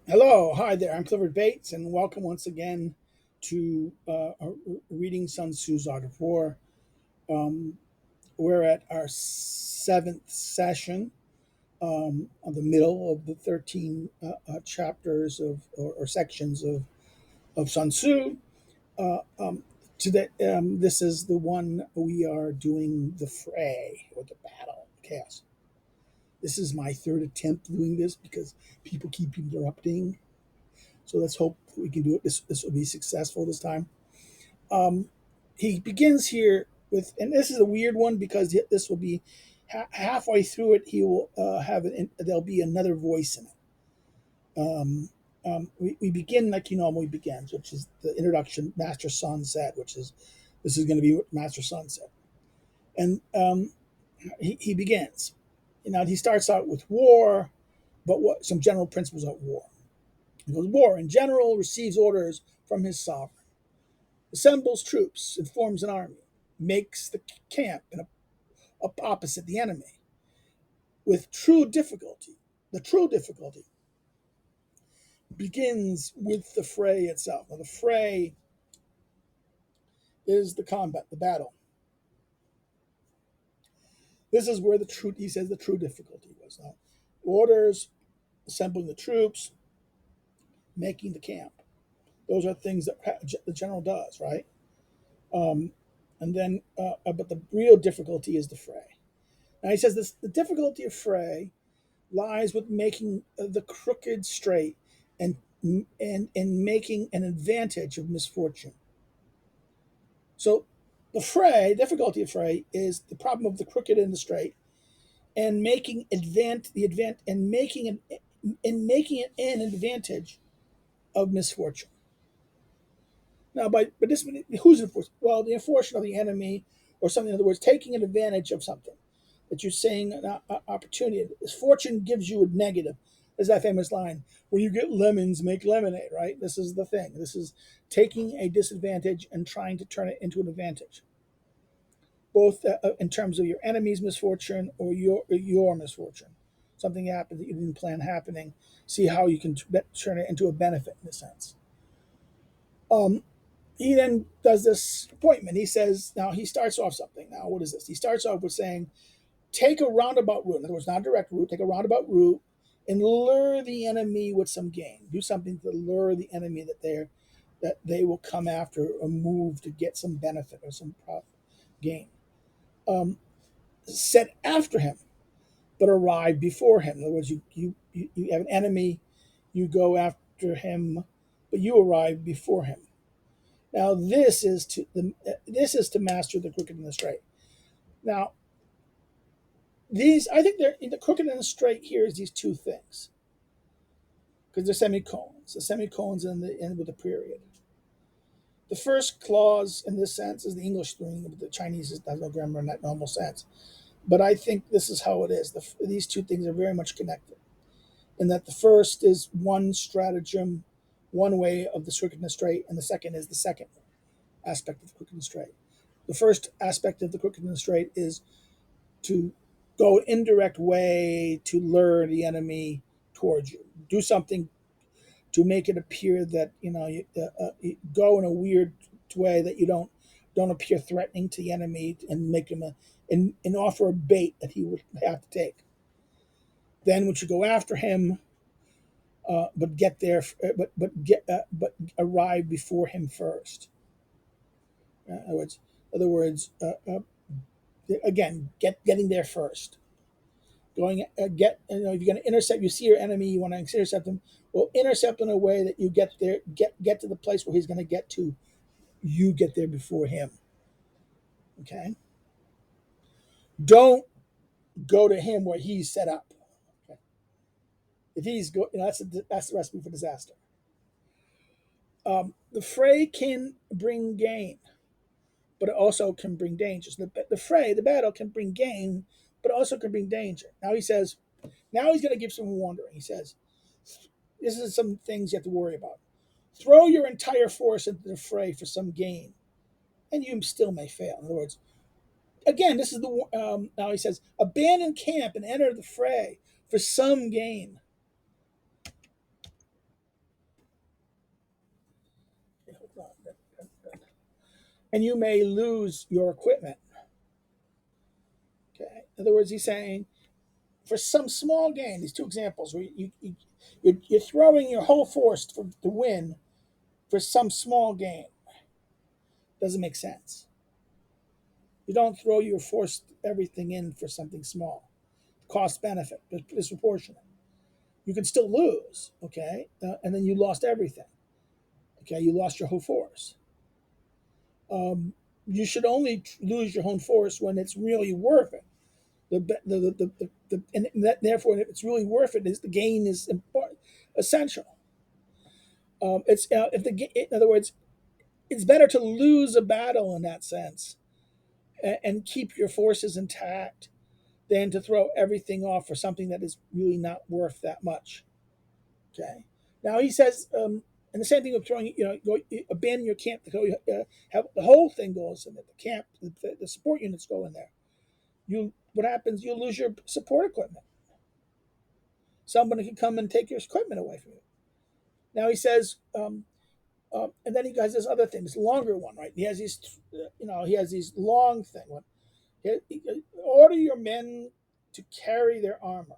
Hello, hi there. I'm Clifford Bates, and welcome once again to reading Sun Tzu's Art of War. Um, we're at our seventh session of the middle of the 13 chapters or sections of Sun Tzu. Uh, um, Today, this is the one we are doing the fray or the battle, chaos. This is my third attempt doing this because people keep interrupting. So let's hope we can do it. This will be successful this time. Um, he begins here with, and this is a weird one because this will be halfway through it. He will have it. There'll be another voice in it. We begin like he normally begins, which is the introduction. Master Sun said, which is this is going to be what Master Sun said, and he begins. Now he starts out with war, but what some general principles of war. He goes, war in general receives orders from his sovereign, assembles troops and forms an army, makes the camp opposite the enemy. With true difficulty, the true difficulty begins with the fray itself. Now, the fray is the combat, the battle. This is where he says the true difficulty was. Now, orders, assembling the troops, making the camp. Those are things that the general does, right? Um, and then, but the real difficulty is the fray. Now he says this: the difficulty of fray lies with making the crooked straight and and making an advantage of misfortune. So the fray, difficulty of fray, is the problem of the crooked and the straight, and making and making an advantage of misfortune. Now, but this who's enforced? Well, the enforcement of the enemy, or something. In other words, taking an advantage of something that you're saying an opportunity. Fortune gives you a negative. There's that famous line: "When you get lemons, make lemonade." Right? This is the thing. This is taking a disadvantage and trying to turn it into an advantage, both in terms of your enemy's misfortune or your misfortune. Something happened that you didn't plan happening. See how you can turn it into a benefit in a sense. Um, he then does this appointment. He says, now he starts off something. Now, what is this? He starts off with saying, take a roundabout route. In other words, not a direct route, take a roundabout route and lure the enemy with some gain. Do something to lure the enemy that they will come after or move to get some benefit or some profit gain. Um, Set after him, but arrive before him. In other words, you have an enemy, you go after him, but you arrive before him. Now this is to master the crooked and the straight. Now these I think they're the crooked and the straight here is these two things because they're semicolons. The semicolons in the end with the period. The first clause in this sense is the English doing, but the Chinese has no grammar in that normal sense. But I think this is how it is. These two things are very much connected. In that the first is one stratagem, one way of the crooked and the straight, and the second is the second aspect of the crooked and straight. The first aspect of the crooked and the straight is to go an indirect way to lure the enemy towards you. Do something to make it appear that you go in a weird way that you don't appear threatening to the enemy and make him and offer a bait that he would have to take. Then, once you go after him, but get there, but arrive before him first. In other words, again, getting there first. Going get if you're going to intercept, you see your enemy, you want to intercept him. Well, intercept in a way that you get there, get to the place where he's going to get to. You get there before him. Okay. Don't go to him where he's set up. Okay? If he's that's the recipe for disaster. The fray can bring gain, but it also can bring danger. So the fray, the battle, can bring gain, but it also can bring danger. Now he says, now he's going to give some wandering. He says, this is some things you have to worry about. Throw your entire force into the fray for some gain, and you still may fail. In other words, again, this is the now he says, abandon camp and enter the fray for some gain. and you may lose your equipment. Okay. In other words, he's saying for some small gain, these two examples where you're throwing your whole force to win for some small gain doesn't make sense. You don't throw your force everything in for something small. Cost benefit is disproportionate. You can still lose, okay, and then you lost everything. Okay, you lost your whole force. You should only lose your own force when it's really worth it. And that, therefore, if it's really worth it, is the gain is important, essential. It's if the in other words, it's better to lose a battle in that sense and keep your forces intact than to throw everything off for something that is really not worth that much. Okay. Now he says, and the same thing of throwing, go abandon your camp to go, have the whole thing goes in it. The camp, the support units go in there. What happens? You lose your support equipment. Somebody can come and take your equipment away from you. Now he says, and then he has this other thing, this longer one, right? He has these, he has these long thing. Order your men to carry their armor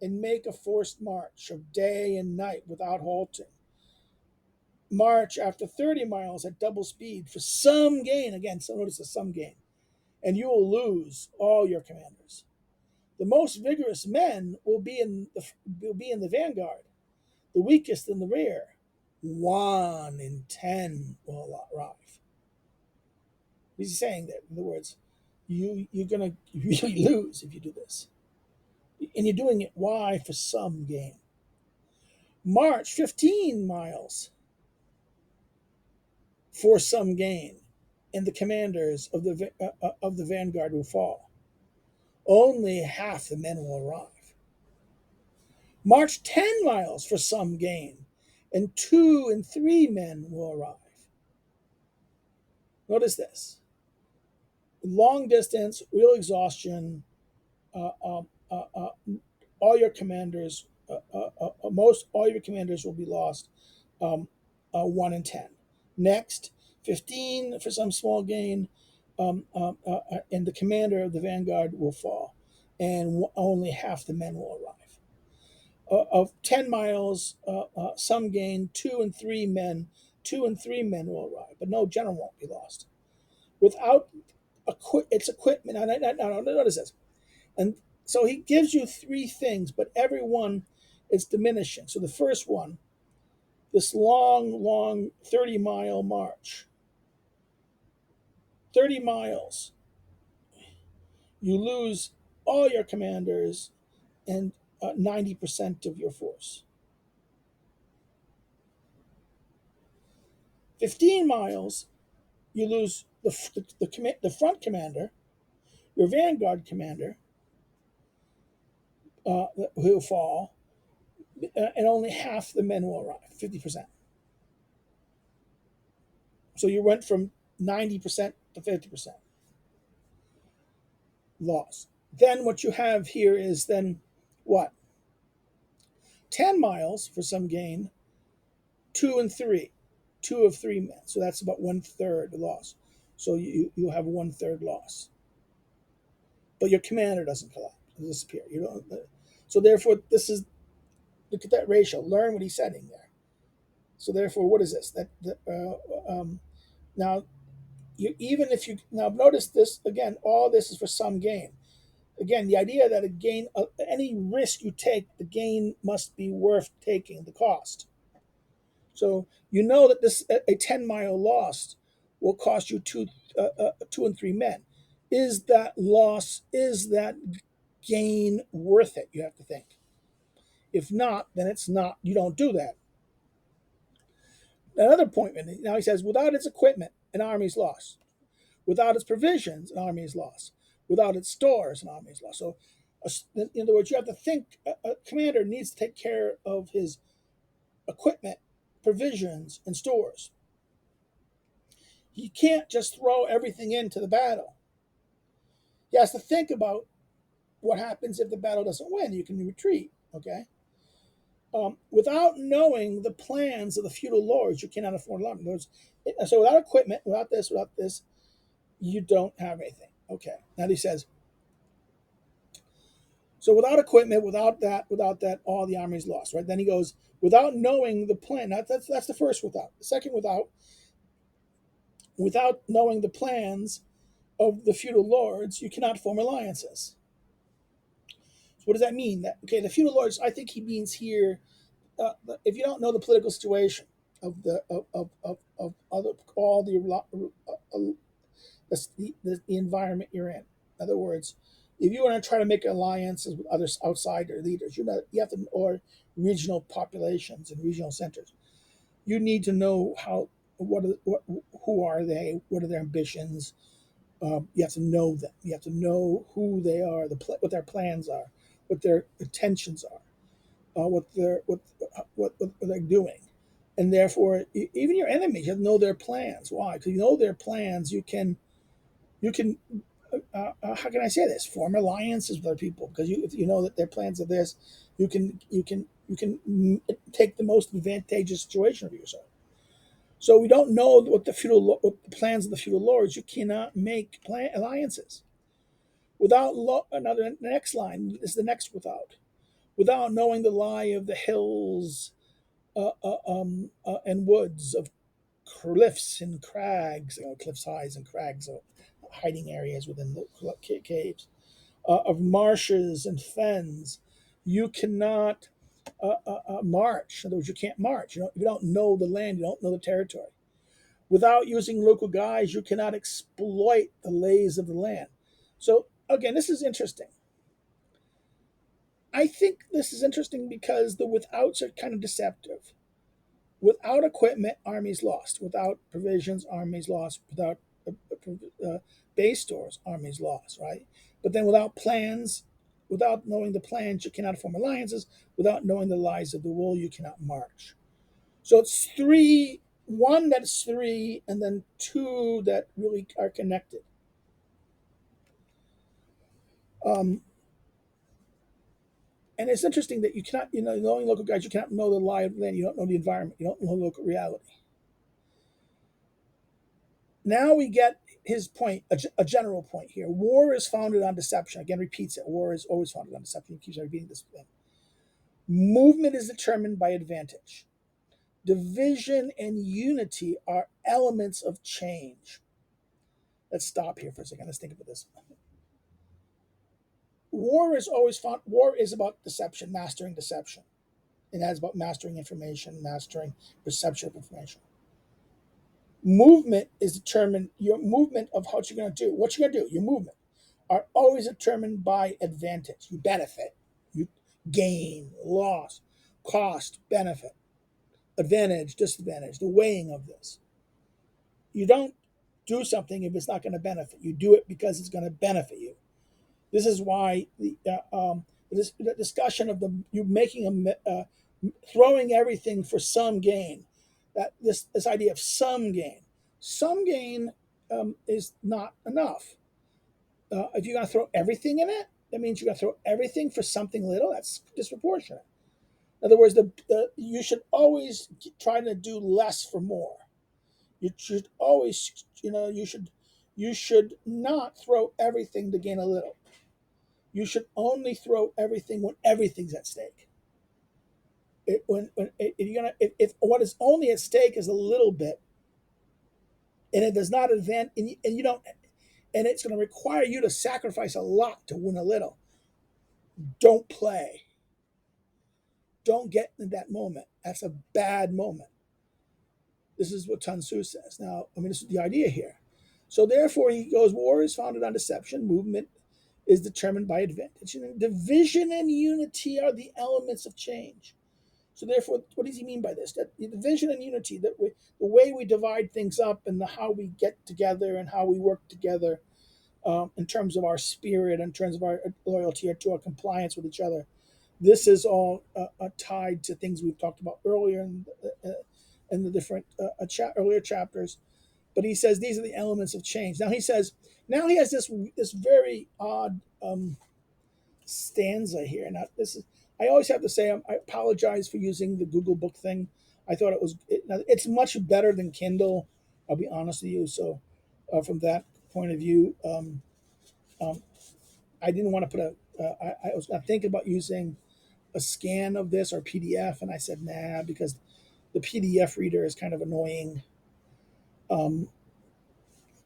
and make a forced march of day and night without halting. March after 30 miles at double speed for some gain. Again, so notice the some gain. And you will lose all your commanders. The most vigorous men will be in the vanguard, the weakest in the rear. 1 in 10 will arrive. He's saying that, in other words, you're going to really lose if you do this. And you're doing it, why? For some gain. March 15 miles for some gain, and the commanders of the vanguard will fall. Only half the men will arrive. March 10 miles for some gain, and 2 and 3 men will arrive. Notice this. Long distance, real exhaustion, uh, uh, uh, uh, all your commanders, most all your commanders will be lost. 1 in 10. Next, 15 for some small gain, and the commander of the vanguard will fall, and only half the men will arrive. Of 10 miles, some gain, 2 and 3 men will arrive, but no general won't be lost. Without its equipment, now notice this. And so he gives you 3 things, but every one is diminishing. So the first one, this long 30-mile march, 30 miles, you lose all your commanders and 90% of your force. 15 miles, you lose the front commander, your vanguard commander, who will fall, and only half the men will arrive, 50%. So you went from 90% to 50% loss. Then what you have here is then what? 10 miles for some gain, 2 and 3, 2 of 3 men. So that's about 1/3 loss. So you have 1/3 loss. But your commander doesn't collapse, disappear. You don't. So therefore, look at that ratio. Learn what he's setting there. So therefore, what is this? Now even if you now notice this again, all this is for some gain. Again, the idea that a gain, any risk you take, the gain must be worth taking the cost. So you know that this a 10-mile loss will cost you 2 and 3 men. Is that loss? Is that gain worth it? You have to think. If not, then it's not. You don't do that. Another point. Now he says, without its equipment, an army's lost. Without its provisions, an army is lost. Without its stores, an army is lost. So, in other words, you have to think a commander needs to take care of his equipment, provisions, and stores. He can't just throw everything into the battle. He has to think about what happens if the battle doesn't win. You can retreat, okay? Without knowing the plans of the feudal lords, you cannot afford land. So without equipment, without this, you don't have anything. Okay. Now he says, so without equipment, without that, all the army is lost, right? Then he goes, without knowing the plan. That's the first without. The second without knowing the plans of the feudal lords, you cannot form alliances. So what does that mean? That okay, the feudal lords. I think he means here, if you don't know the political situation of of other all the environment you're in. In other words, if you want to try to make alliances with other outsider leaders, you have to, or regional populations and regional centers. You need to know who are they, what are their ambitions. You have to know them. You have to know who they are, what their plans are, what their intentions are, what they're doing, and therefore, even your enemies, you have to know their plans. Why? Because you know their plans, you can how can I say this? Form alliances with other people because if you know that their plans are this, you can take the most advantageous situation for yourself. So we don't know what the plans of the feudal lords. You cannot make alliances without another. The next line is the next without knowing the lie of the hills and woods of cliffs and crags, cliffs highs and crags, hiding areas within the caves, of marshes and fens. You cannot march. In other words, you can't march. You don't know the land, you don't know the territory. Without using local guides, you cannot exploit the lays of the land. So, again, this is interesting. I think this is interesting because the withouts are kind of deceptive. Without equipment, armies lost. Without provisions, armies lost. Without base stores, armies lost, right? But then without plans, without knowing the plans, you cannot form alliances. Without knowing the lies of the wool, you cannot march. So it's three, one that's three, and then two that really are connected. Um, and it's interesting that you cannot, knowing local guys, you cannot know the lie of the land. You don't know the environment. You don't know local reality. Now we get his point, a general point here. War is founded on deception. Again, repeats it. War is always founded on deception. He keeps repeating this thing. Movement is determined by advantage. Division and unity are elements of change. Let's stop here for a second. Let's think about this. War is about deception, mastering deception. And that's about mastering information, mastering perception of information. Movement is determined, your movement of what you're going to do, your movement are always determined by advantage. You benefit, you gain, loss, cost, benefit, advantage, disadvantage, the weighing of this. You don't do something if it's not going to benefit. You do it because it's going to benefit you. This is why the discussion of you making throwing everything for some gain, that this idea of some gain is not enough. If you're going to throw everything in it, that means you're going to throw everything for something little. That's disproportionate. In other words, you should always try to do less for more. You should always, you should not throw everything to gain a little. You should only throw everything when everything's at stake. If what is only at stake is a little bit, and it does not advance, and you don't, and it's going to require you to sacrifice a lot to win a little. Don't play. Don't get in that moment. That's a bad moment. This is what Sun Tzu says. Now, this is the idea here. So therefore, he goes, war is founded on deception. Movement is determined by advantage. And division and unity are the elements of change. So therefore, what does he mean by this? That the division and unity, the way we divide things up and how we get together and how we work together in terms of our spirit, in terms of our loyalty, or to our compliance with each other, this is all tied to things we've talked about earlier in the different earlier chapters. But he says these are the elements of change. Now he has this very odd stanza here. Now I always have to say I apologize for using the Google Book thing. I thought it's much better than Kindle. I'll be honest with you. So from that point of view, um, I didn't want to put I was thinking about using a scan of this or PDF, and I said nah because the PDF reader is kind of annoying. Um,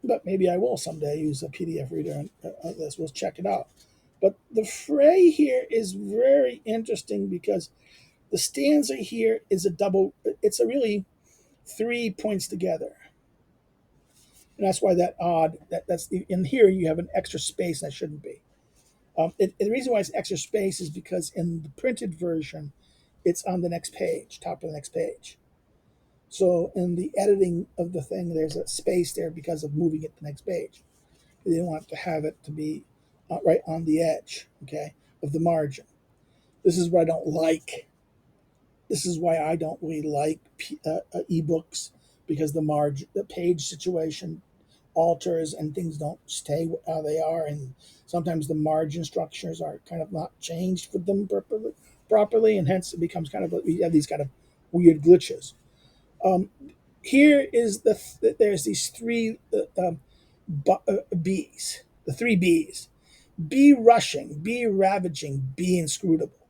but maybe I will someday use a PDF reader on this. We'll check it out. But the fray here is very interesting because the stanza here is a double. It's a really 3 points together, and that's why that odd. That's in here. You have an extra space that shouldn't be. The reason why it's extra space is because in the printed version, it's on the next page, top of the next page. So in the editing of the thing, there's a space there because of moving it to the next page. They didn't want to have it to be right on the edge, okay, of the margin. This is what I don't like. This is why I don't really like ebooks because the page situation alters and things don't stay how they are, and sometimes the margin structures are kind of not changed for them properly, and hence it becomes kind of we have these kind of weird glitches. Um, Here is there's these three B's, the three B's: be rushing, be ravaging, be inscrutable.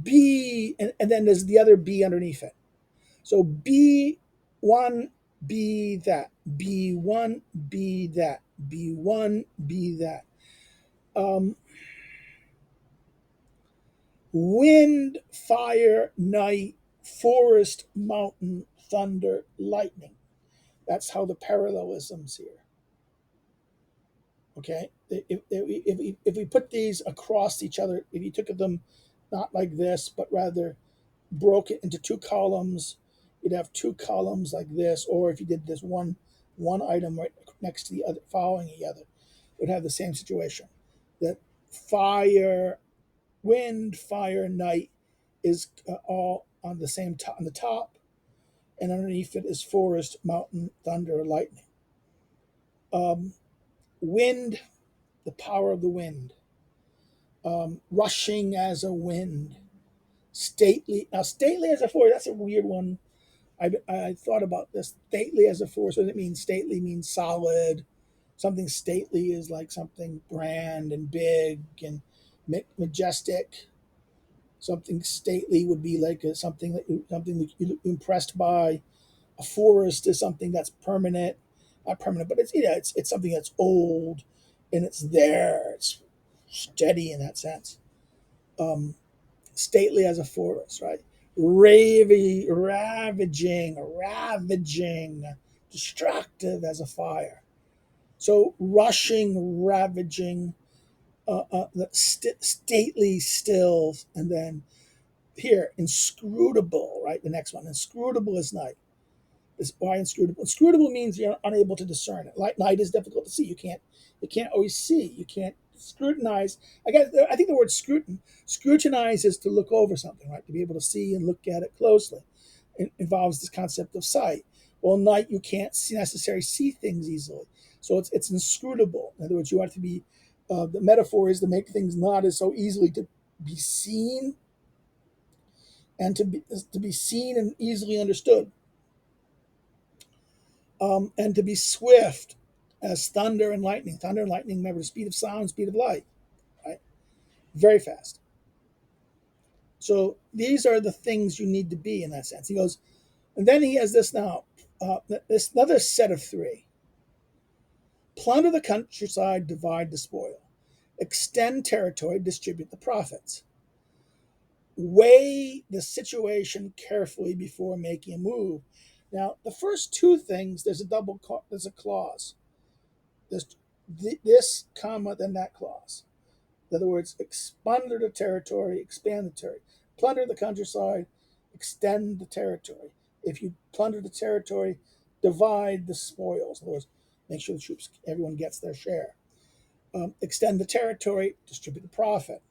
Be and then there's the other B underneath it. So be one, be that. Be one, be that. Be one, be that. Um, Wind, fire, night, forest, mountain, thunder, lightning. That's how the parallelisms here. Okay, if we put these across each other, if you took them not like this, but rather broke it into two columns, you'd have two columns like this. Or if you did this one item right next to the other, following the other, it would have the same situation. That fire, wind, fire, night is all on the same top, on the top, and underneath it is forest, mountain, thunder, lightning. Um, Wind, the power of the wind, rushing as a wind, stately. Now, stately as a forest, that's a weird one. I thought about this. Stately as a force. What does it mean? Stately means solid. Something stately is like something grand and big and majestic. Something stately would be like something that you're impressed by. A forest is something that's permanent, not permanent, but it's something that's old and it's there. It's steady in that sense. Um, Stately as a forest, right? Ravaging, destructive as a fire. So rushing, ravaging, stately, still, and then here inscrutable, right? The next one, inscrutable is night. Is why inscrutable? Inscrutable means you're unable to discern it. Light is difficult to see. You can't always see. You can't scrutinize. I think the word scrutinize is to look over something, right? To be able to see and look at it closely. It involves this concept of sight. Well, night you can't necessarily see things easily, so it's inscrutable. In other words, you have to be. The metaphor is to make things not as so easily to be seen and to be seen and easily understood. And to be swift as thunder and lightning. Thunder and lightning, remember, the speed of sound, speed of light, right? Very fast. So these are the things you need to be in that sense. He goes, and then he has this now, this another set of three: plunder the countryside, divide the spoil, extend territory, distribute the profits, weigh the situation carefully before making a move. Now, the first two things, there's a clause. This, this comma, then that clause. In other words, plunder the territory, expand the territory. Plunder the countryside, extend the territory. If you plunder the territory, divide the spoils. In other words, make sure everyone gets their share. Extend the territory, distribute the profit.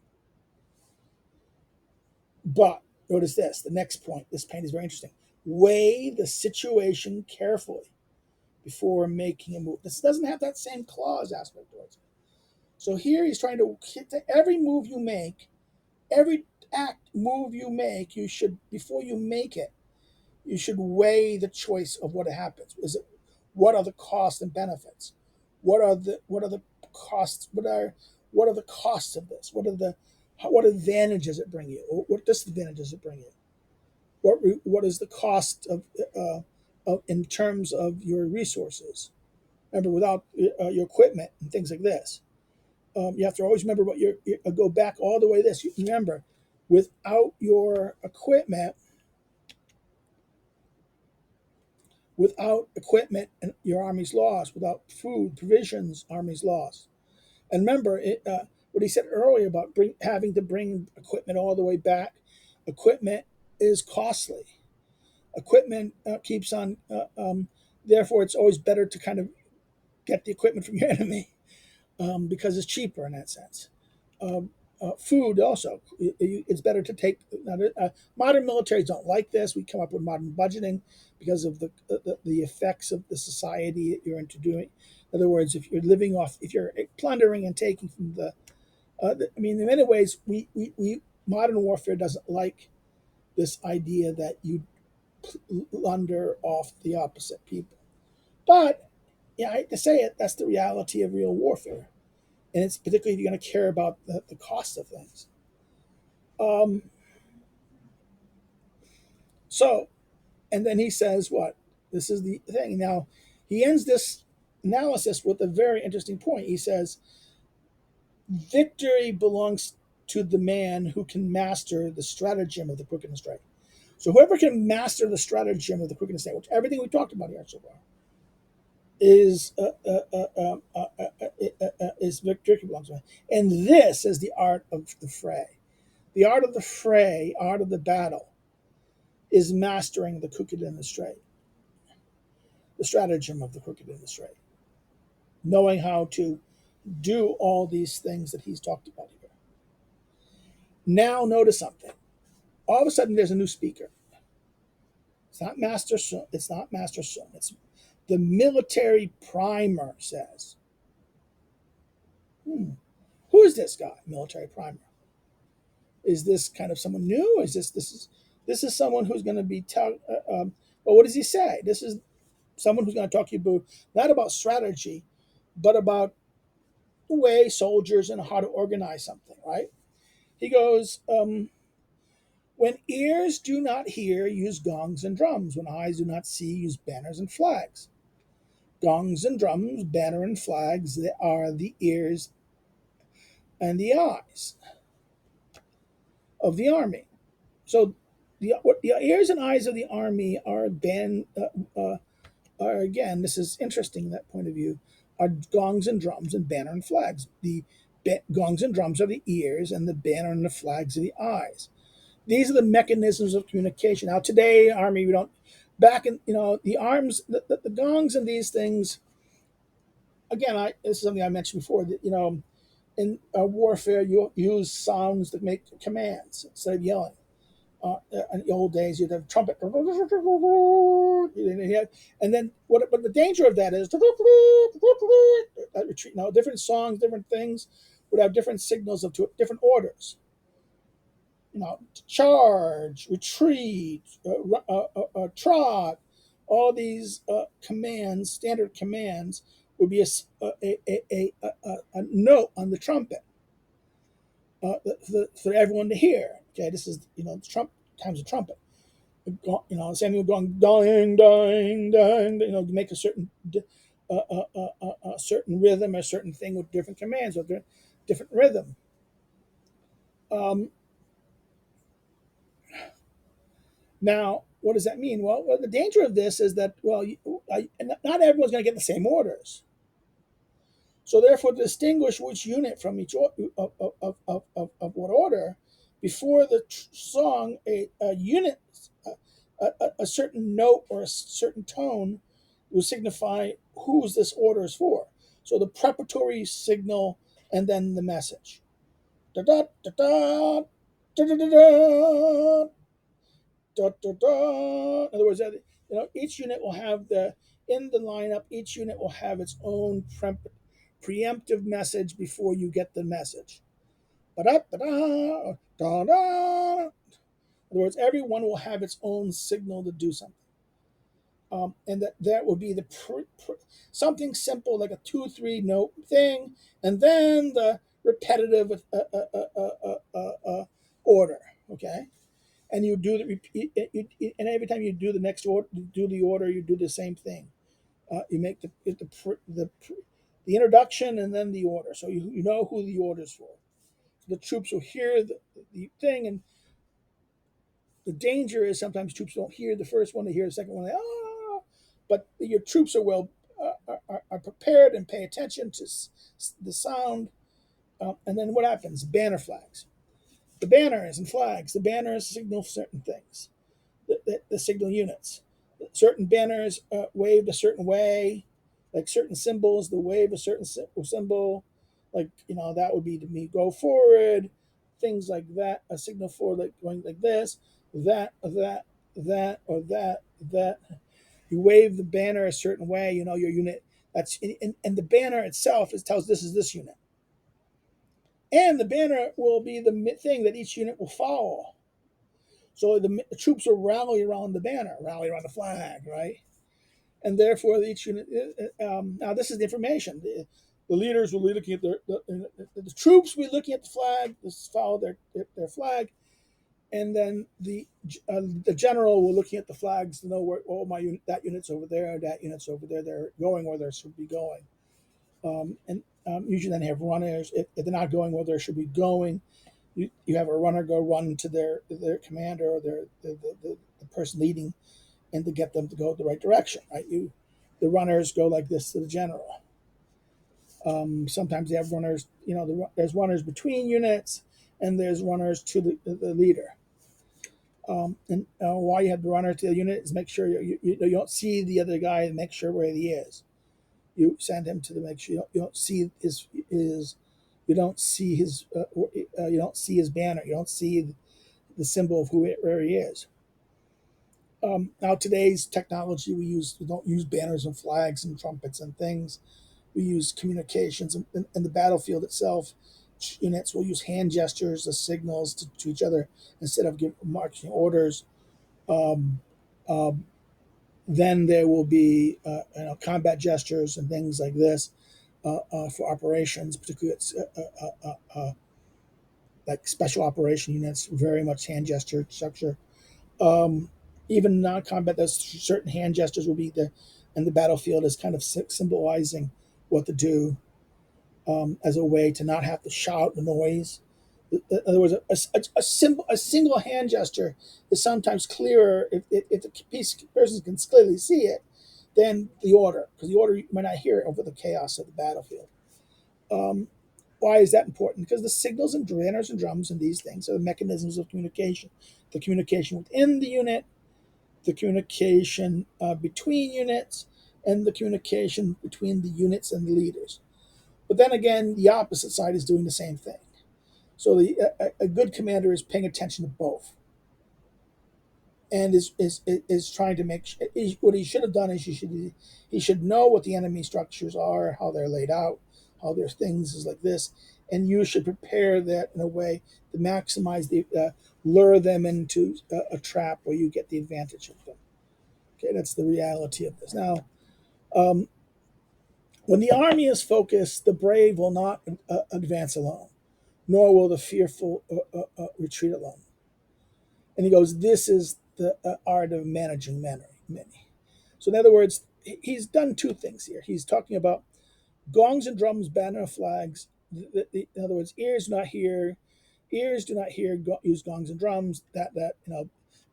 But notice this, the next point. This point is very interesting. Weigh the situation carefully before making a move. This doesn't have that same clause aspect towards it. So here he's trying to hit every move you make, Every act, move you make, you should, before you make it, you should weigh the choice of what happens. Is it, what are the costs and benefits? What are the costs? What are the costs of this? What advantages it bring you? Or what disadvantages it bring you? What is the cost of in terms of your resources? Remember, without your equipment and things like this, you have to always remember what your go back all the way. This, remember, without your equipment, and your army's lost. Without food, provisions, army's lost. And remember what he said earlier about having to bring equipment all the way back. Equipment is costly. Equipment keeps on. Therefore, it's always better to kind of get the equipment from your enemy because it's cheaper in that sense. Um, Food also, it's better to take. Modern militaries don't like this. We come up with modern budgeting because of the effects of the society that you're into doing. In other words, if you're plundering and taking from I mean, in many ways, we modern warfare doesn't like this idea that you plunder off the opposite people. But yeah, I hate to say it, that's the reality of real warfare, and it's particularly if you're going to care about the cost of things. Um, so, and then he says, "What? This is the thing." Now, he ends this analysis with a very interesting point. He says, "Victory belongs to the man who can master the stratagem of the crooked and straight." So, whoever can master the stratagem of the crooked and straight, which everything we talked about here so far, is victory belongs to him. And this is the art of the fray. The art of the fray, art of the battle, is mastering the crooked and the straight, the stratagem of the crooked and the straight, knowing how to do all these things that he's talked about here. Now, notice something. All of a sudden, there's a new speaker. It's not Master Sun. It's not Master Sun. It's the military primer says. Who is this guy, military primer? Is this kind of someone new? This is someone who's going to be well, what does he say? This is someone who's going to talk to you about not about strategy, but about the way soldiers and how to organize something, right? He goes, when ears do not hear, use gongs and drums. When eyes do not see, use banners and flags. Gongs and drums, banner and flags, they are the ears and the eyes of the army. So the ears and eyes of the army are again, this is interesting, that point of view, are gongs and drums and banner and flags. The gongs and drums are the ears, and the banner and the flags are the eyes. These are the mechanisms of communication. Now, today, Army, we don't, back in, the arms, the gongs and these things, again, this is something I mentioned before, that, in warfare, you use sounds that make commands instead of yelling. In the old days, you'd have trumpet, and then what? But the danger of that is retreat. Now, different songs, different things would have different signals of different orders. Charge, retreat, trot. All these commands, standard commands, would be a note on the trumpet for everyone to hear. Okay, this is the trump times the trumpet. Samuel going dying, dying, dying. To make a certain rhythm, a certain thing with different commands with different rhythm. Um, Now, what does that mean? Well, the danger of this is that not everyone's going to get the same orders. So therefore, to distinguish which unit from each of what order, before the song, a unit, a certain note or a certain tone will signify who's this order is for. So the preparatory signal and then the message. Da da da da da da da da da da da. In other words, each unit will have in the lineup. Each unit will have its own preemptive message before you get the message. ba-da-da-da, da-da. In other words, everyone will have its own signal to do something. And that would be something simple like a 2-3 note thing, and then the repetitive order. Okay, and you do the repeat, and every time you do the next order, do the order, you do the same thing. You make the introduction and then the order, so you know who the order is for. So the troops will hear the thing, and the danger is sometimes troops don't hear the first one; they hear the second one. But your troops are are prepared and pay attention to the sound. And then what happens? Banner flags. The banners and flags. The banners signal certain things. The signal units. Certain banners waved a certain way, like certain symbols. The wave a certain symbol, like that would be to me go forward. Things like that. A signal forward, like going like this, that, or that. You wave the banner a certain way, your unit. And the banner itself tells this is this unit, and the banner will be the thing that each unit will follow. So the troops will rally around the banner, rally around the flag, right? And therefore, each unit. Now, this is the information. The leaders will be looking at the troops will be looking at the flag. This follow their flag, and then the general will looking at the flags to know where my unit, that unit's over there, that unit's over there. They're going where they should be going, and usually then have runners. If they're not going where they should be going, you have a runner go run to their commander or the person leading, and to get them to go the right direction. Right, the runners go like this to the general. Sometimes they have runners. There's runners between units, and there's runners to the leader. And why you have the runner to the unit is make sure you don't see the other guy and make sure where he is. You send him to the make sure you don't see his you don't see his you don't see his banner. You don't see the symbol of where he is. Now today's technology we don't use banners and flags and trumpets and things. We use communications in the battlefield itself. Units will use hand gestures as signals to each other instead of marching orders. Um, um, then there will be combat gestures and things like this for operations, particularly like special operation units, very much hand gesture structure. Um, Even non-combat, there's certain hand gestures will be there, and the battlefield is kind of symbolizing what to do as a way to not have to shout the noise. In other words, a single hand gesture is sometimes clearer if the person can clearly see it than the order, because the order you might not hear it over the chaos of the battlefield. Um, why is that important? Because the signals and banners and drums and these things are the mechanisms of communication. The communication within the unit, the communication between units, and the communication between the units and the leaders. But then again, the opposite side is doing the same thing. So a good commander is paying attention to both, and is trying to make what he should have done is he should know what the enemy structures are, how they're laid out, how their things is like this, and you should prepare that in a way to maximize lure them into a trap where you get the advantage of them. Okay, that's the reality of this. Now, um, when the army is focused, the brave will not advance alone, nor will the fearful retreat alone. And he goes, this is the art of managing many. So, in other words, he's done two things here. He's talking about gongs and drums, banner flags. In other words, ears do not hear, use gongs and drums,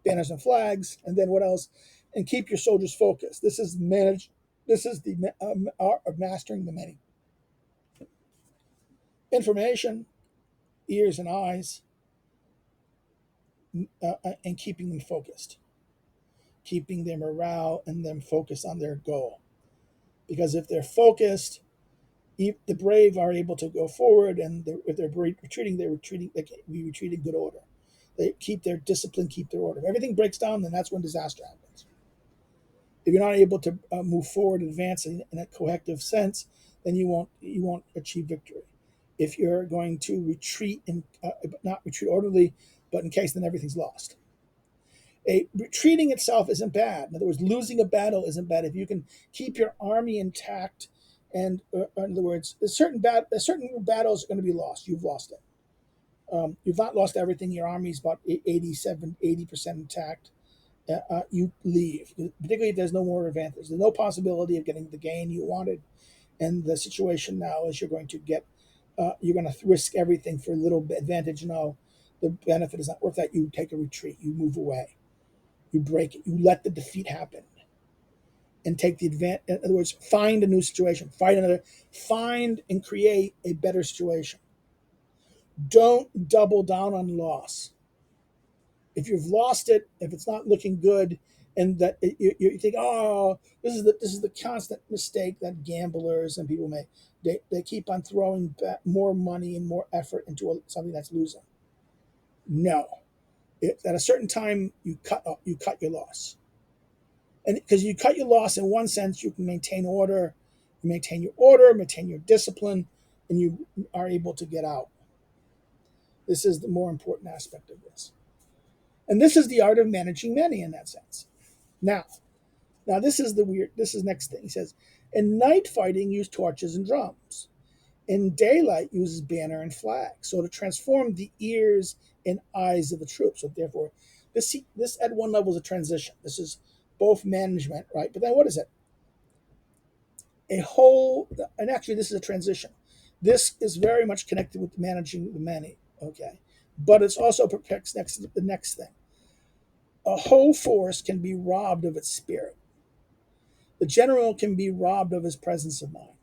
banners and flags. And then what else? And keep your soldiers focused. This is the art of mastering the many. Information, ears and eyes, and keeping them focused, keeping their morale and them focused on their goal. Because if they're focused, the brave are able to go forward, and if they're retreating, They can be retreating in good order. They keep their discipline, keep their order. If everything breaks down, then that's when disaster happens. If you're not able to move forward, advance in a cohesive sense, then you won't achieve victory. if you're going to retreat in not retreat orderly, but in case then everything's lost. Retreating itself isn't bad. In other words, losing a battle isn't bad if you can keep your army intact. And in other words, certain battles are going to be lost. You've lost it. You've not lost everything. Your army's about 80% intact. You leave, particularly if there's no more advantage. There's no possibility of getting the gain you wanted. And the situation now is you're going to risk everything for a little bit advantage. No, the benefit is not worth that. You take a retreat. You move away. You break it. You let the defeat happen and take the advantage. In other words, find a new situation. Find and create a better situation. Don't double down on loss. If you've lost it, if it's not looking good, and that you think, oh, this is the constant mistake that gamblers and people make. They keep on throwing more money and more effort into something that's losing. No, at a certain time you cut your loss, and because you cut your loss in one sense, you can maintain order, maintain your discipline, and you are able to get out. This is the more important aspect of this. And this is the art of managing many in that sense. Now, this is the weird. This is next thing. He says, in night fighting, use torches and drums. In daylight, uses banner and flag. So to transform the ears and eyes of the troops. So therefore, this at one level is a transition. This is both management, right? But then what is it? And actually, this is a transition. This is very much connected with managing the many. Okay, but it's also protects the next thing. A whole force can be robbed of its spirit. The general can be robbed of his presence of mind.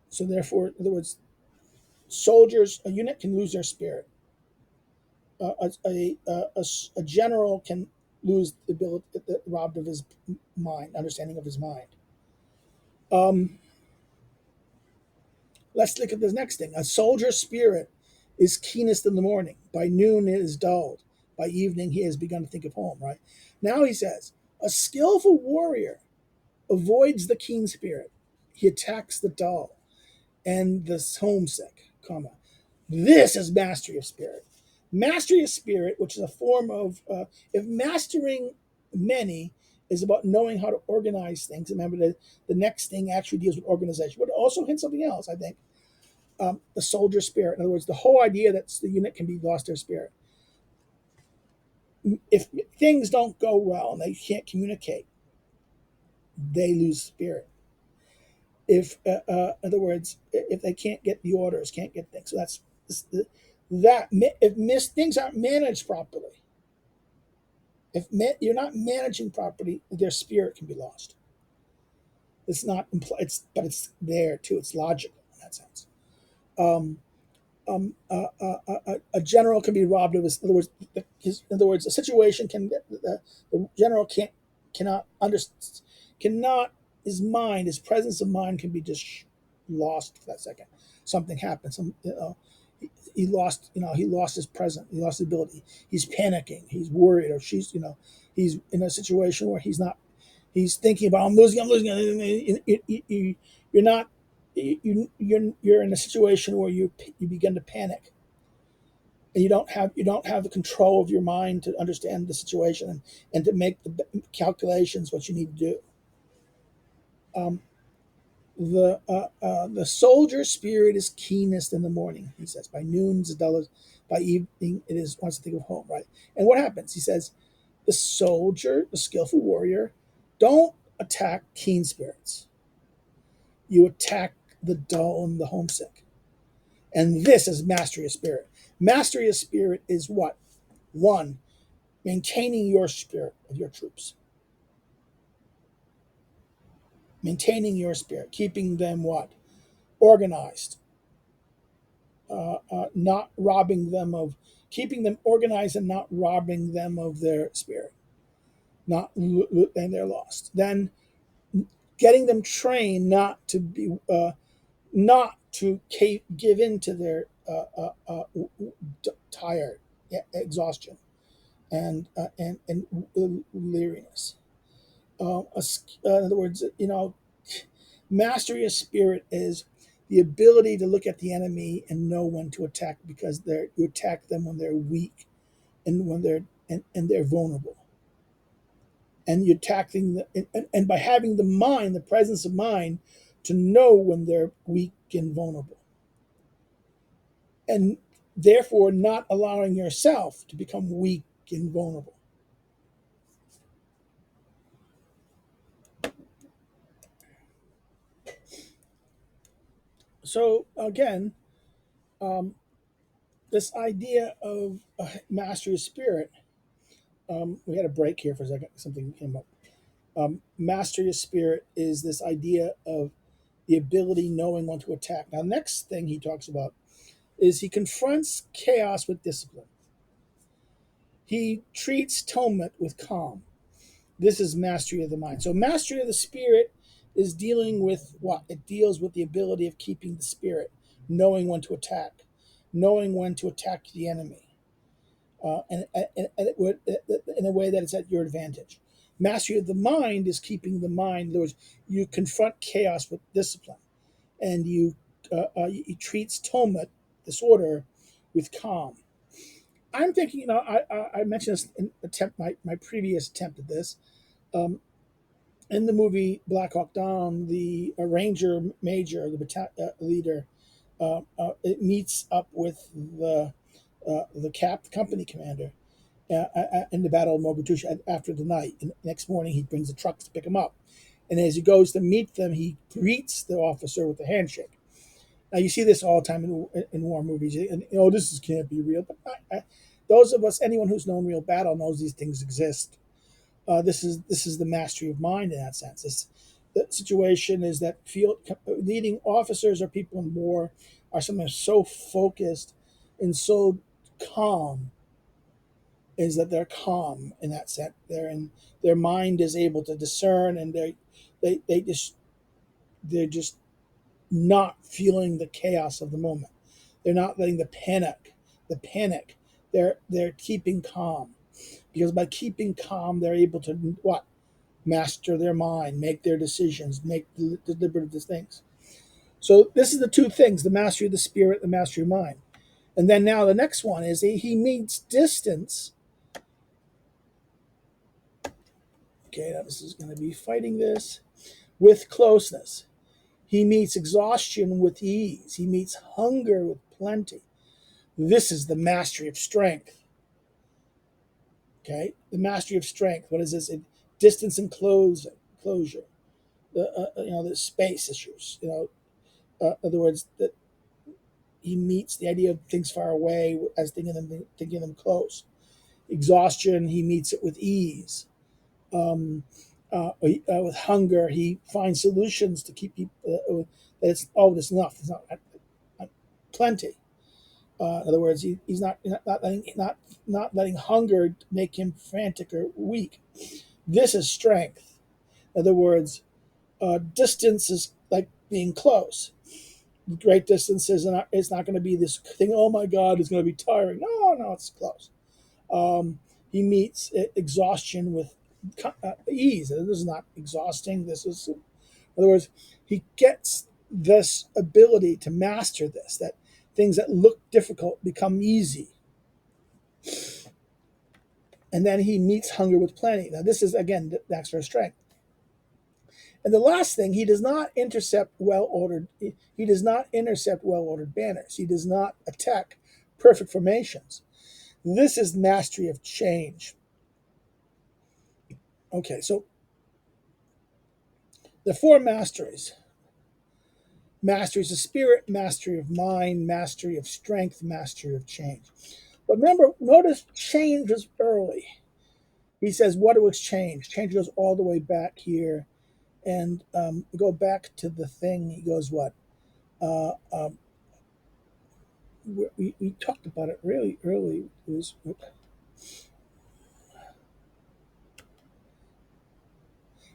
So therefore, in other words, a unit can lose their spirit. A general can lose the ability, robbed of his mind, understanding of his mind. Um, let's look at this next thing. A soldier's spirit is keenest in the morning. By noon, it is dulled. By evening, he has begun to think of home, right? Now he says, a skillful warrior avoids the keen spirit. He attacks the dull and the homesick, comma. This is mastery of spirit. Mastery of spirit, which is a form of, if mastering many is about knowing how to organize things, remember that the next thing actually deals with organization, but it also hints something else, I think. The soldier spirit. In other words, the whole idea that the unit can be lost their spirit. If things don't go well and they can't communicate, they lose spirit. If, in other words, if they can't get the orders, can't get things, so that if things aren't managed properly, if you're not managing properly, their spirit can be lost. It's not implied, but it's there too. It's logical in that sense. Um, a general can be robbed of his. In other words, a situation can the general cannot understand, cannot his presence of mind can be just lost for that second. Something happens. He lost his presence. He lost his ability. He's panicking. He's worried, or he's in a situation where he's not. He's thinking about I'm losing. You're not. You're in a situation where you begin to panic, and you don't have the control of your mind to understand the situation and to make the calculations what you need to do. Um, the soldier's spirit is keenest in the morning, he says. By noon it's dullest. By evening it is wants to think of home, right? And what happens? He says, the soldier, the skillful warrior, don't attack keen spirits. You attack the dull and the homesick. And this is mastery of spirit. Mastery of spirit is what? One, maintaining your spirit of your troops. Maintaining your spirit, keeping them what? Organized, not robbing them of, keeping them organized and not robbing them of their spirit, not and they're lost. Then getting them trained not to give in to their tired exhaustion and weariness. In other words, mastery of spirit is the ability to look at the enemy and know when to attack, because you attack them when they're weak and when they're vulnerable, and you're attacking and by having the mind, the presence of mind, to know when they're weak and vulnerable, and therefore not allowing yourself to become weak and vulnerable. So again, um, this idea of mastery of spirit. We had a break here for a second. Something came up. Mastery of spirit is this idea of the ability, knowing when to attack. Now, next thing he talks about is he confronts chaos with discipline. He treats tumult with calm. This is mastery of the mind. So, mastery of the spirit is dealing with what? It deals with the ability of keeping the spirit, knowing when to attack, knowing when to attack the enemy, and it would, in a way that it's at your advantage. Mastery of the mind is keeping the mind. In other words, you confront chaos with discipline, and you treat tumult, disorder, with calm. I'm thinking, I mentioned this in my previous attempt at this. Um, in the movie Black Hawk Down, the Ranger Major, the leader, it meets up with the company commander in the Battle of Mogadishu after the night. And the next morning, he brings the trucks to pick him up. And as he goes to meet them, he greets the officer with a handshake. Now, you see this all the time in war movies. And, this can't be real. But those of us, anyone who's known real battle, knows these things exist. This is the mastery of mind in that sense. The situation is that leading officers or people in war are sometimes so focused and so calm, is that they're calm in that sense. Their mind is able to discern, and they're just not feeling the chaos of the moment. They're not letting the panic. They're keeping calm, because by keeping calm, they're able to what? Master their mind, make their decisions, make deliberative things. So this is the two things: the mastery of the spirit, the mastery of mind. And then now the next one is he meets distance. Okay, now this is going to be fighting this with closeness. He meets exhaustion with ease. He meets hunger with plenty. This is the mastery of strength. Okay, the mastery of strength. What is this? Distance and closure. The space issues. In other words, that he meets the idea of things far away as thinking them close. Exhaustion, he meets it with ease. With hunger, he finds solutions to keep people. That it's enough. It's not plenty. In other words, he's not letting hunger make him frantic or weak. This is strength. In other words, distance is like being close. Great distances, and it's not going to be this thing. Oh my God, it's going to be tiring. No, it's close. He meets exhaustion with ease. This is not exhausting. This is, in other words, he gets this ability to master this. That things that look difficult become easy, and then he meets hunger with plenty. Now, this is again the extra strength. And the last thing, he does not intercept well-ordered. He does not intercept well-ordered banners. He does not attack perfect formations. This is mastery of change. Okay, so the four masteries of spirit, mastery of mind, mastery of strength, mastery of change. But remember, notice change is early. He says, what do exchange? Change goes all the way back here. And go back to the thing. He goes, what? Uh, um, we talked about it really early. It was,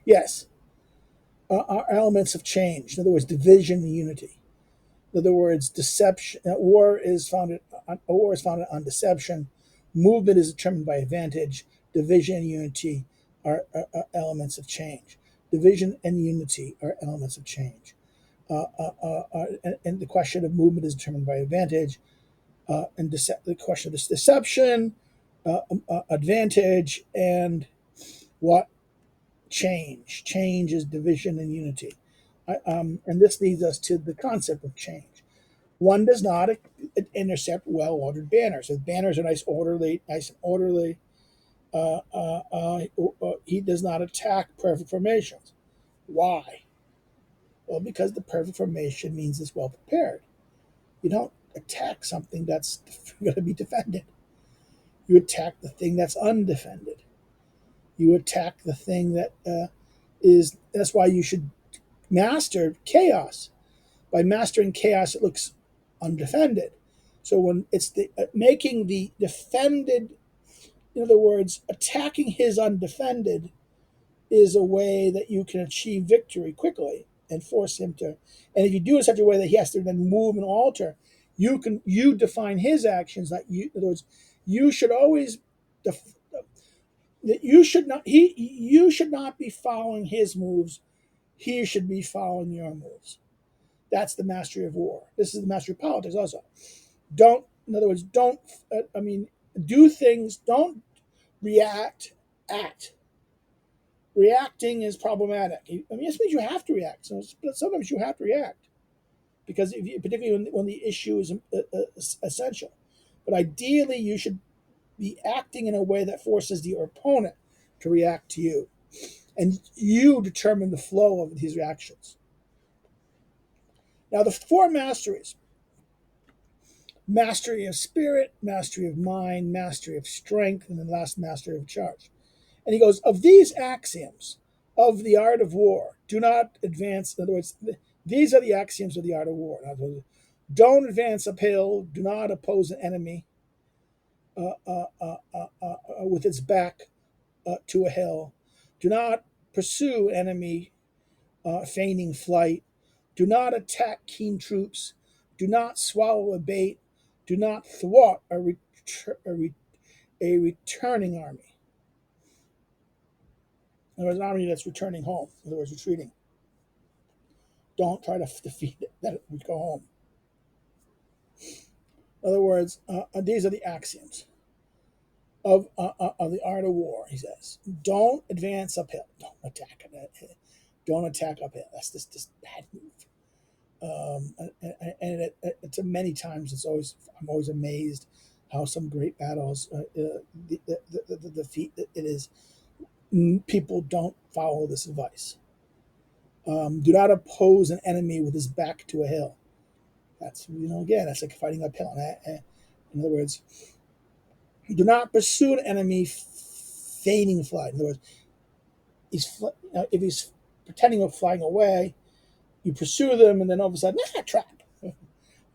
yes, are elements of change. In other words, division and unity. In other words, deception. War is founded on deception. Movement is determined by advantage. Division and unity are elements of change. Division and unity are elements of change. and the question of movement is determined by advantage, and the question of this deception, advantage, and what change. Change is division and unity. And this leads us to the concept of change. One does not intercept well-ordered banners. If banners are nice and orderly, he does not attack perfect formations. Why? Well, because the perfect formation means it's well prepared. You don't attack something that's going to be defended. You attack the thing that's undefended. You attack the thing that is. That's why you should master chaos. By mastering chaos, it looks undefended. So when it's the making the defended, in other words, attacking his undefended, is a way that you can achieve victory quickly and force him to. And if you do it in such a way that he has to then move and alter, you define his actions. That you, in other words, you should always def, you should not be following his moves. He should be following your moves. That's the mastery of war. This is the mastery of politics also. Don't, in other words, don't. I mean, do things. Don't react. Act. Reacting is problematic. I mean, this means you have to react. So, but sometimes you have to react because, if you, particularly when the issue is essential. But ideally, you should be acting in a way that forces your opponent to react to you, and you determine the flow of these reactions. Now, the four masteries: mastery of spirit, mastery of mind, mastery of strength, and then last, mastery of charge. And he goes, of these axioms of the art of war, do not advance. In other words, these are the axioms of the art of war. Don't advance uphill. Do not oppose an enemy with its back to a hill. Do not pursue an enemy feigning flight. Do not attack keen troops. Do not swallow a bait. Do not thwart a returning army. In other words, an army that's returning home. In other words, retreating. Don't try to defeat it. That it would go home. In other words, these are the axioms of the art of war. He says, don't advance uphill. Don't attack it. Don't attack uphill. That's this bad move. And it's many times I'm always amazed how some great battles the defeat it is. People don't follow this advice. Do not oppose an enemy with his back to a hill. That's again, that's like fighting uphill. In other words, do not pursue an enemy feigning flight. In other words, if he's pretending of flying away, you pursue them, and then all of a sudden, trap.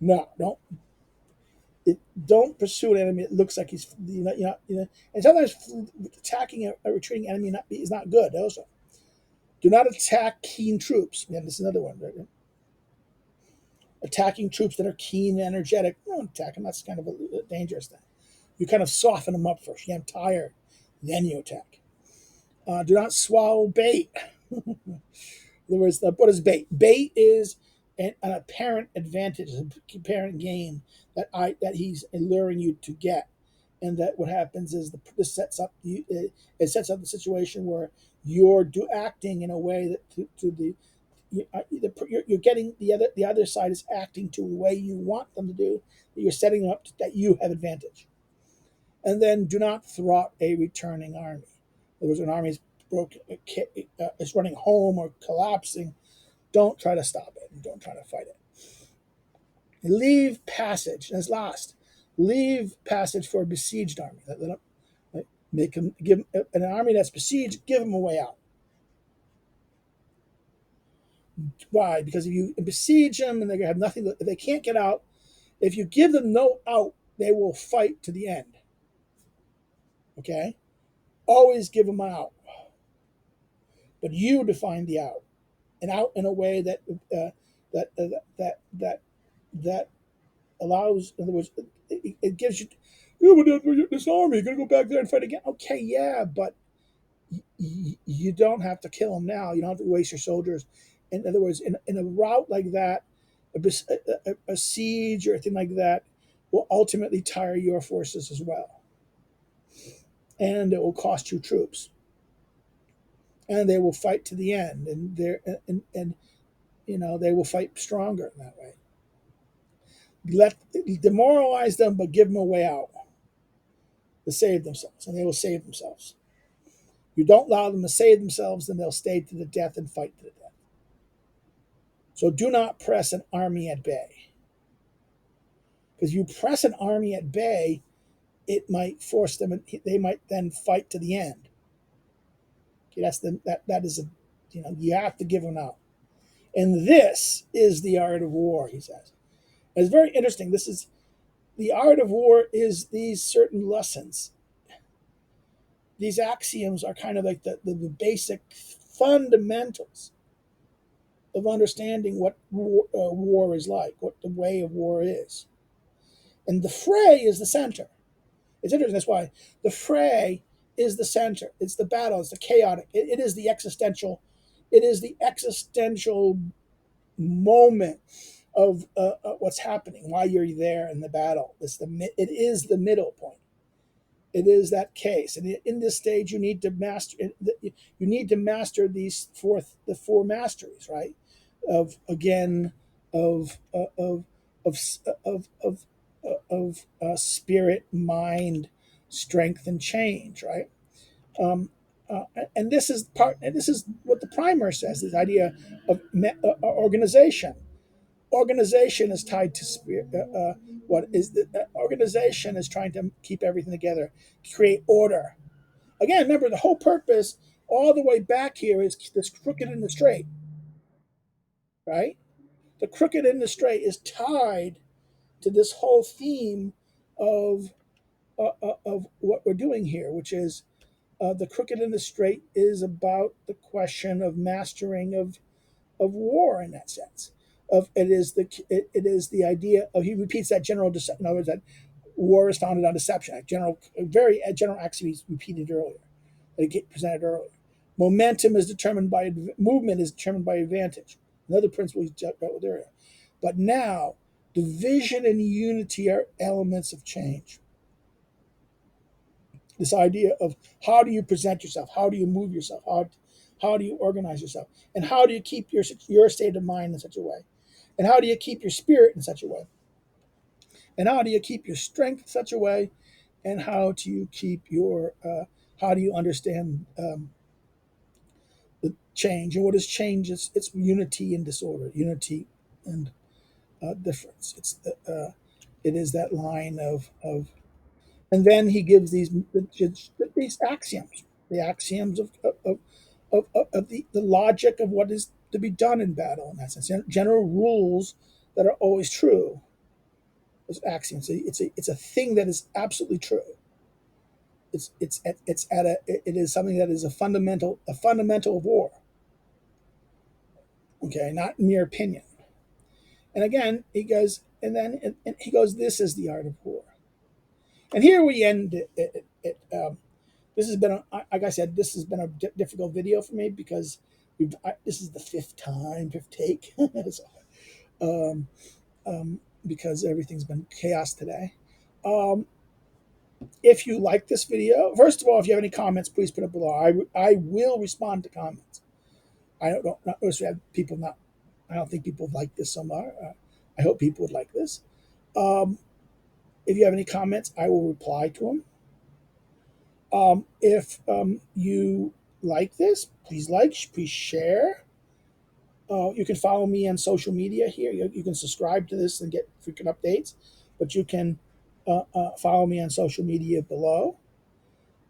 No, don't pursue an enemy. It looks like he's and sometimes attacking a retreating enemy is not good. Also, do not attack keen troops. And this is another one. Right? Attacking troops that are keen and energetic. Don't attack them. That's kind of a dangerous thing. You kind of soften them up first. You get them tired, then you attack. Do not swallow bait. In other words, what is bait? Bait is an apparent advantage, an apparent gain that he's alluring you to get, and that what happens is this sets up it sets up the situation where you're acting in a way that to the you're getting the other side is acting to the way you want them to do. That you're setting up that you have advantage, and then do not thwart a returning army. There was an army is running home or collapsing. Don't try to stop it. Don't try to fight it. Leave passage. That's last. Leave passage for a besieged army. Make them give an army that's besieged. Give them a way out. Why? Because if you besiege them and they have nothing, if they can't get out, if you give them no out, they will fight to the end. Okay, always give them an out, but you define the out, and out in a way that that allows. In other words, it gives you. But this army going to go back there and fight again. Okay, yeah, but you don't have to kill them now. You don't have to waste your soldiers In other words, in a route like that, a siege or a thing like that will ultimately tire your forces as well, and it will cost you troops, and they will fight to the end, and and they will fight stronger in that way. Let Demoralize them, but give them a way out to save themselves, and they will save themselves. You don't allow them to save themselves, then they'll stay to the death and fight to the death. So do not press an army at bay, because you press an army at bay, it might force them. They might then fight to the end. Okay, that is a you have to give them out, and this is the art of war. He says it's very interesting. This is the art of war is these certain lessons. These axioms are kind of like the basic fundamentals of understanding what war is like, what the way of war is. And the fray is the center. It's interesting. That's why the fray is the center. It's the battle. It's the chaotic. It is the existential. It is the existential moment of what's happening. Why you're there in the battle. It is the middle point. It is that case, and in this stage, you need to master. You need to master the four masteries, right? Of again, of of spirit, mind, strength, and change, right? Um, and this is part. And this is what the primer says. This idea of organization. Organization is tied to spirit. What is the organization is trying to keep everything together, create order. Again, remember the whole purpose, all the way back here, is this crooked and the straight, right? The crooked and the straight is tied to this whole theme of of what we're doing here, which is the crooked and the straight is about the question of mastering of war in that sense. Of it is the idea of he repeats that general in other words that war is founded on deception. General axiom he's repeated earlier, that he presented earlier. Momentum is determined by movement is determined by advantage. Another principle he dealt with earlier. But now, division and unity are elements of change. This idea of how do you present yourself, how do you move yourself, how do you organize yourself, and how do you keep your state of mind in such a way, and how do you keep your spirit in such a way, and how do you keep your strength in such a way, and how do you keep your how do you understand the change, and what is change? It's unity and disorder, unity and difference. It is that line of and then he gives these axioms, the axioms of the logic of what is to be done in battle in that sense, general rules that are always true. Those axioms. It's a thing that is absolutely true. It is something that is a fundamental of war. Okay, not mere opinion. And again, he goes, and he goes, this is the art of war. And here we end this has been, like I said, this has been a difficult video for me because this is the fifth take. So, um, because everything's been chaos today. Um, if you like this video, first of all, if you have any comments, please put it below. I will respond to comments. I don't notice we have people not. I don't think people like this so much. I hope people would like this. If you have any comments, I will reply to them. If you like this, please share. You can follow me on social media here. You can subscribe to this and get frequent updates, but you can follow me on social media below.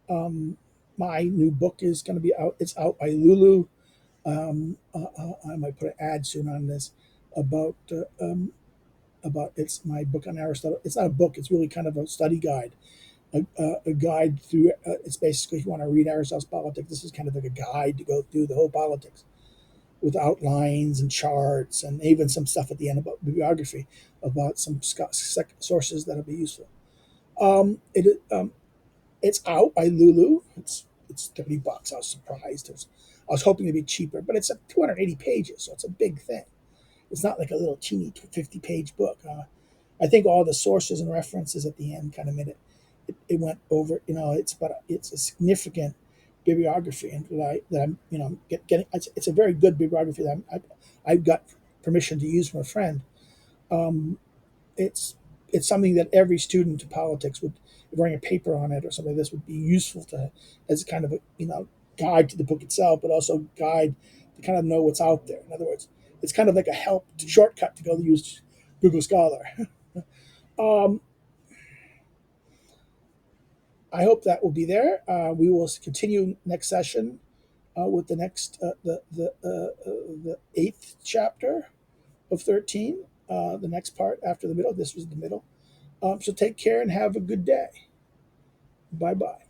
My new book is going to be out. It's out by Lulu. I might put an ad soon on this about it's my book on Aristotle. It's not a book. It's really kind of a study guide. A guide through. It's basically if you want to read Aristotle's Politics, this is kind of like a guide to go through the whole politics, with outlines and charts and even some stuff at the end about bibliography about some sources that'll be useful. It's out by Lulu. It's $30. I was surprised. I was hoping it'd be cheaper, but it's 280 pages, so it's a big thing. It's not like a little teeny 50-page book. I think all the sources and references at the end kind of made it went over. It's a significant bibliography, and that I'm getting. It's a very good bibliography that I got permission to use from a friend. Um, it's it's something that every student of politics would, if writing a paper on it or something like this, would be useful to as kind of a guide to the book itself, but also guide to kind of know what's out there. In other words, it's kind of like a help shortcut to go use Google Scholar. um, I hope that will be there. We will continue next session with the next the eighth chapter of 13. The next part after the middle. This was the middle. So take care and have a good day. Bye bye.